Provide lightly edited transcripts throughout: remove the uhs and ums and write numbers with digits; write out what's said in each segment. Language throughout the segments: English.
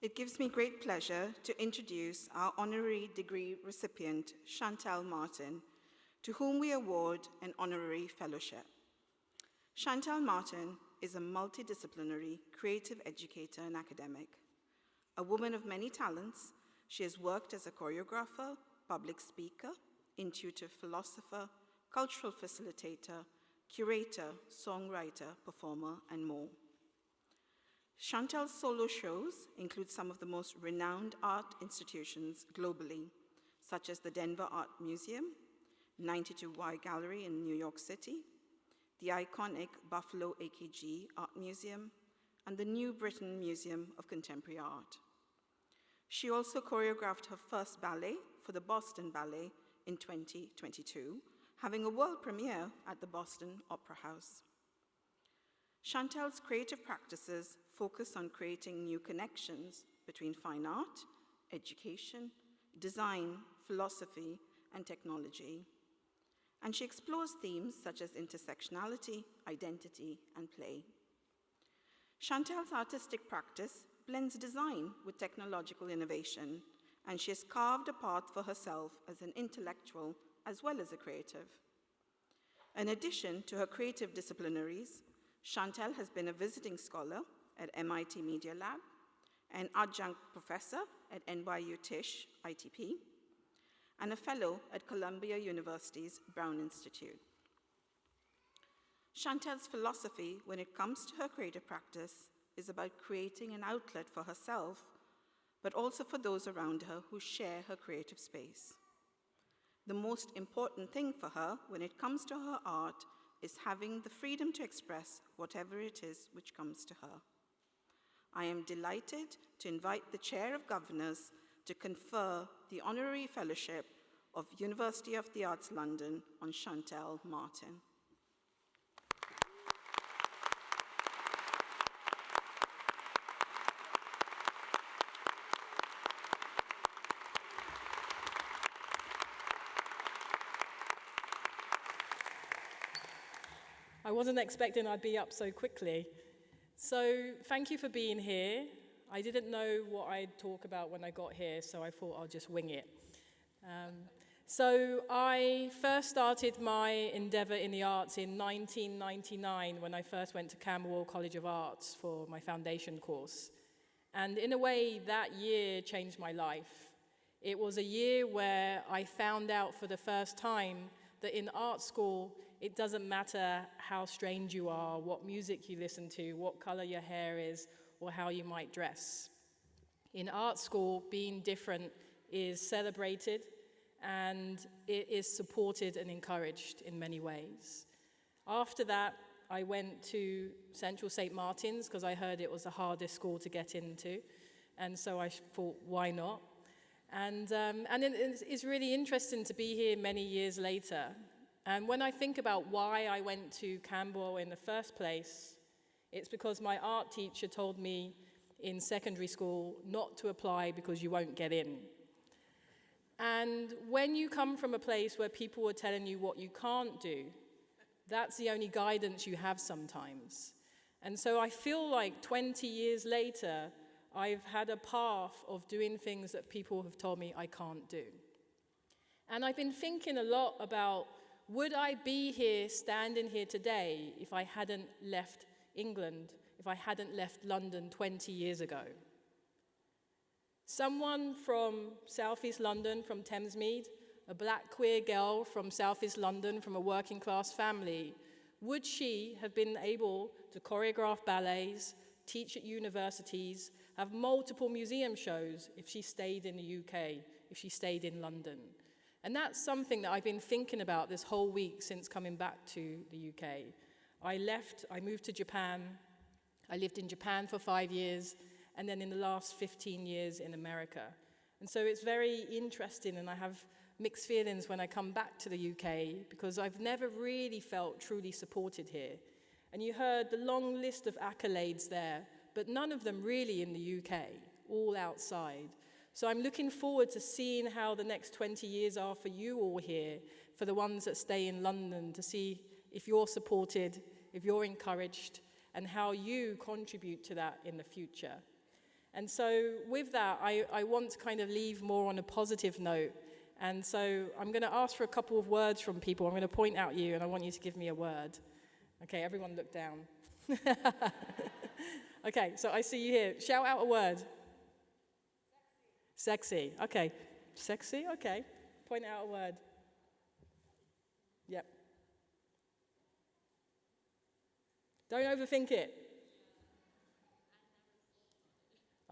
It gives me great pleasure to introduce our honorary degree recipient, Shantell Martin, to whom we award an honorary fellowship. Shantell Martin is a multidisciplinary creative educator and academic. A woman of many talents, she has worked as a choreographer, public speaker, intuitive philosopher, cultural facilitator, curator, songwriter, performer, and more. Shantell's solo shows include some of the most renowned art institutions globally, such as the Denver Art Museum, 92Y Gallery in New York City, the iconic Buffalo AKG Art Museum, and the New Britain Museum of Contemporary Art. She also choreographed her first ballet for the Boston Ballet in 2022, having a world premiere at the Boston Opera House. Shantell's creative practices focus on creating new connections between fine art, education, design, philosophy, and technology. And she explores themes such as intersectionality, identity, and play. Shantell's artistic practice blends design with technological innovation, and she has carved a path for herself as an intellectual as well as a creative. In addition to her creative disciplinaries, Shantell has been a visiting scholar at MIT Media Lab, an adjunct professor at NYU Tisch ITP, and a fellow at Columbia University's Brown Institute. Shantell's philosophy when it comes to her creative practice is about creating an outlet for herself, but also for those around her who share her creative space. The most important thing for her when it comes to her art is having the freedom to express whatever it is which comes to her. I am delighted to invite the Chair of Governors to confer the Honorary Fellowship of University of the Arts London on Shantell Martin. I wasn't expecting I'd be up so quickly. So thank you for being here. I didn't know what I'd talk about when I got here, so I thought I'll just wing it. So I first started my endeavor in the arts in 1999 when I first went to Camberwell College of Arts for my foundation course. And in a way, that year changed my life. It was a year where I found out for the first time that in art school, it doesn't matter how strange you are, what music you listen to, what color your hair is, or how you might dress. In art school, being different is celebrated, and it is supported and encouraged in many ways. After that, I went to Central St. Martin's because I heard it was the hardest school to get into, and so I thought, why not? And it's really interesting to be here many years later. And when I think about why I went to Camberwell in the first place, it's because my art teacher told me in secondary school not to apply because you won't get in. And when you come from a place where people are telling you what you can't do, that's the only guidance you have sometimes. And so I feel like 20 years later, I've had a path of doing things that people have told me I can't do. And I've been thinking a lot about, would I be here, standing here today, if I hadn't left England, if I hadn't left London 20 years ago? Someone from Southeast London, from Thamesmead, a black queer girl from Southeast London, from a working class family, would she have been able to choreograph ballets, teach at universities, have multiple museum shows if she stayed in the UK, if she stayed in London? And that's something that I've been thinking about this whole week since coming back to the UK. I moved to Japan. I lived in Japan for 5 years, and then in the last 15 years in America. And so it's very interesting, and I have mixed feelings when I come back to the UK, because I've never really felt truly supported here. And you heard the long list of accolades there, but none of them really in the UK, all outside. So I'm looking forward to seeing how the next 20 years are for you all here, for the ones that stay in London, to see if you're supported, if you're encouraged, and how you contribute to that in the future. And so with that, I want to kind of leave more on a positive note. And so I'm going to ask for a couple of words from people. I'm going to point out you, and I want you to give me a word. Okay, everyone look down. Okay, so I see you here. Shout out a word. Sexy. Okay. Sexy? Okay. Point out a word. Yep. Don't overthink it.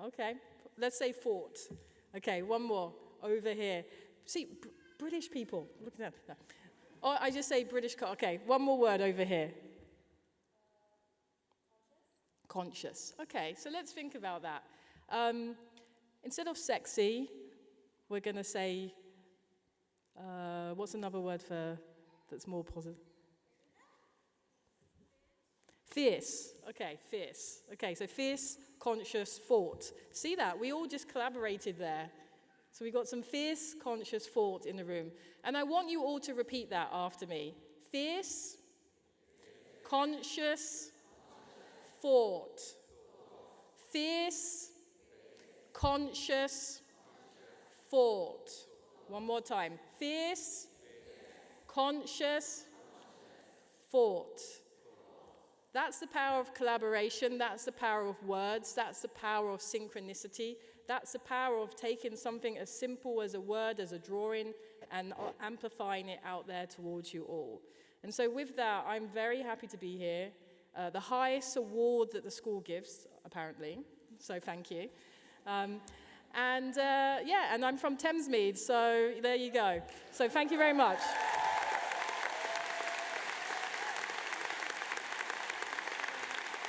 Okay. Let's say fought. Okay, one more. Over here. See, British people. Look at that. Oh, I just say British. Okay, one more word over here. Conscious. Okay, so let's think about that. Instead of sexy, we're going to say, what's another word for that's more positive? Fierce. Okay, fierce. Okay, so fierce, conscious, fought. See that? We all just collaborated there. So we got some fierce, conscious, fought in the room. And I want you all to repeat that after me. Fierce, conscious, fought. Fierce, conscious, fought. One more time. Fierce, conscious, fought. That's the power of collaboration. That's the power of words. That's the power of synchronicity. That's the power of taking something as simple as a word, as a drawing, and amplifying it out there towards you all. And so with that, I'm very happy to be here. The highest award that the school gives, apparently. So thank you. And I'm from Thamesmead, so there you go. So thank you very much.